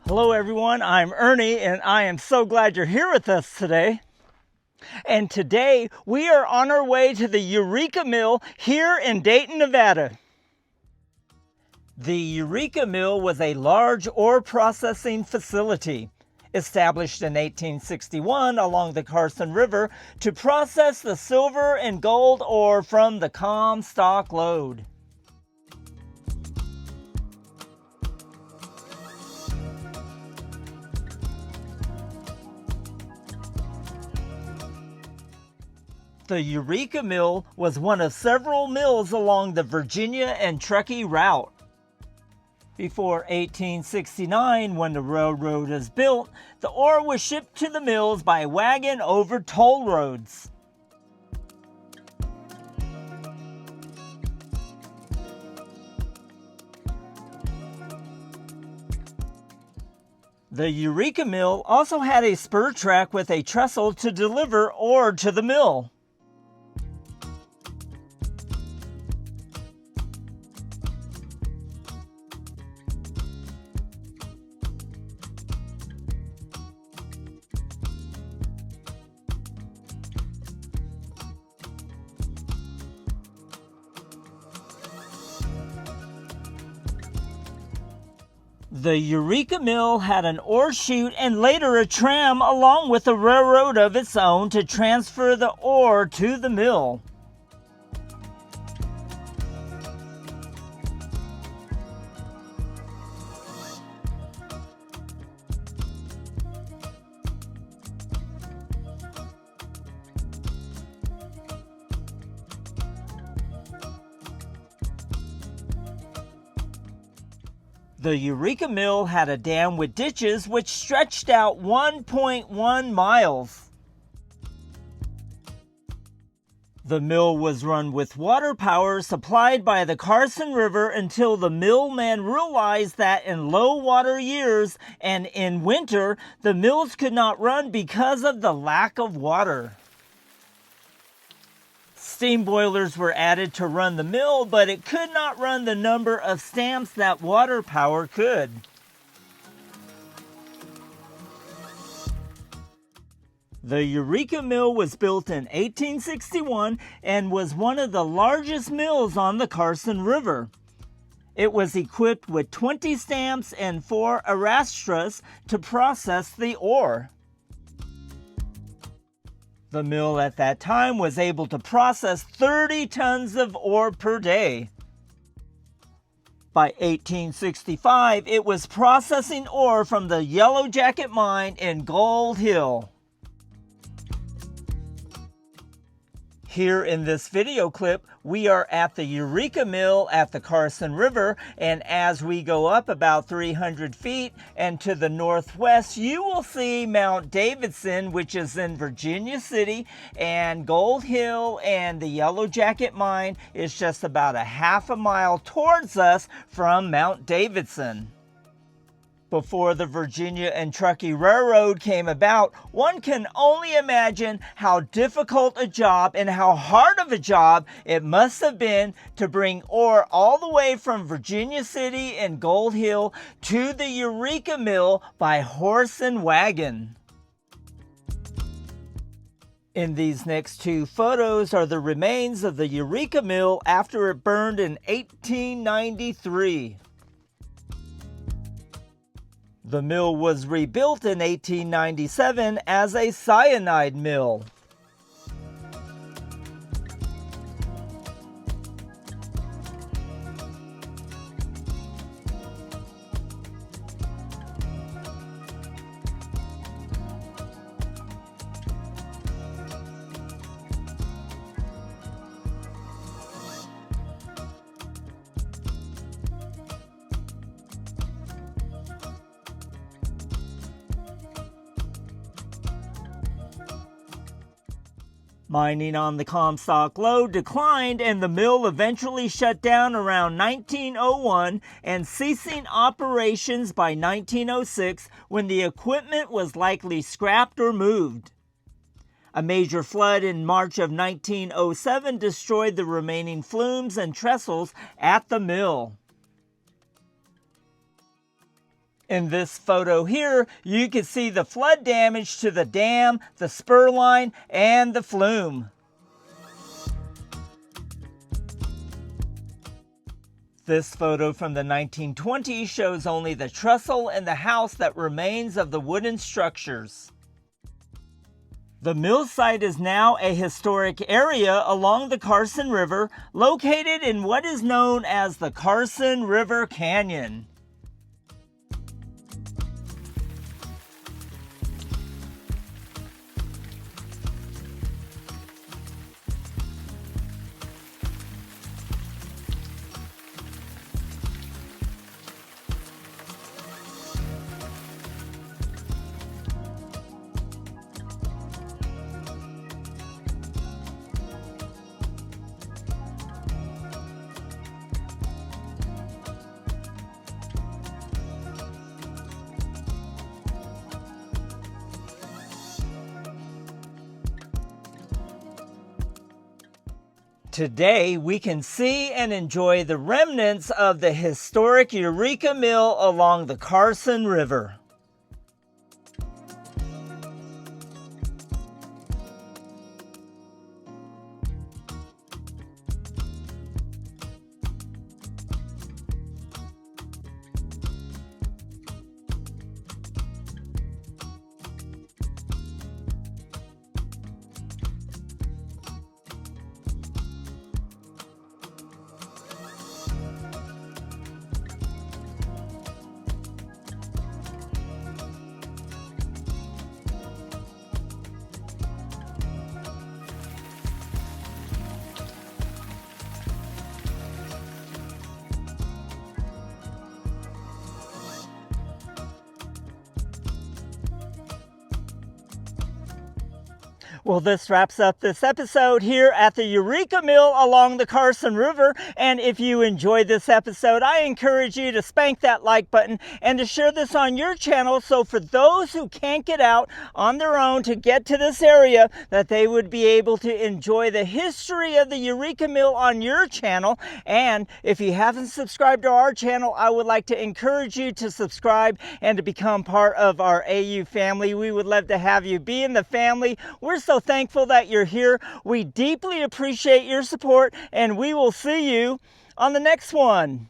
Hello everyone, I'm Ernie and I am so glad you're here with us today. And today we are on our way to the Eureka Mill here in Dayton, Nevada. The Eureka Mill was a large ore processing facility established in 1861 along the Carson River to process the silver and gold ore from the Comstock lode. The Eureka Mill was one of several mills along the Virginia and Truckee route. Before 1869, when the railroad was built, the ore was shipped to the mills by wagon over toll roads. The Eureka Mill also had a spur track with a trestle to deliver ore to the mill. The Eureka Mill had an ore chute and later a tram along with a railroad of its own to transfer the ore to the mill. The Eureka Mill had a dam with ditches which stretched out 1.1 miles. The mill was run with water power supplied by the Carson River until the millman realized that in low water years and in winter, the mills could not run because of the lack of water. Steam boilers were added to run the mill, but it could not run the number of stamps that water power could. The Eureka Mill was built in 1861 and was one of the largest mills on the Carson River. It was equipped with 20 stamps and 4 arrastras to process the ore. The mill at that time was able to process 30 tons of ore per day. By 1865, it was processing ore from the Yellow Jacket mine in Gold Hill. Here in this video clip, we are at the Eureka Mill at the Carson River, and as we go up about 300 feet and to the northwest, you will see Mount Davidson, which is in Virginia City, and Gold Hill and the Yellow Jacket mine is just about a half a mile towards us from Mount Davidson. Before the Virginia and Truckee Railroad came about, one can only imagine how difficult a job and how hard of a job it must have been to bring ore all the way from Virginia City and Gold Hill to the Eureka Mill by horse and wagon. In these next 2 photos are the remains of the Eureka Mill after it burned in 1893. The mill was rebuilt in 1897 as a cyanide mill. Mining on the Comstock lode declined and the mill eventually shut down around 1901 and ceasing operations by 1906 when the equipment was likely scrapped or moved. A major flood in March of 1907 destroyed the remaining flumes and trestles at the mill. In this photo here, you can see the flood damage to the dam, the spur line, and the flume. This photo from the 1920s shows only the trestle and the house that remains of the wooden structures. The mill site is now a historic area along the Carson River, located in what is known as the Carson River Canyon. Today, we can see and enjoy the remnants of the historic Eureka Mill along the Carson River. Well, this wraps up this episode here at the Eureka Mill along the Carson River. And if you enjoyed this episode, I encourage you to spank that like button and to share this on your channel, so for those who can't get out on their own to get to this area, that they would be able to enjoy the history of the Eureka Mill on your channel. And if you haven't subscribed to our channel, I would like to encourage you to subscribe and to become part of our AU family. We would love to have you be in the family. We're so thankful that you're here. We deeply appreciate your support, and we will see you on the next one.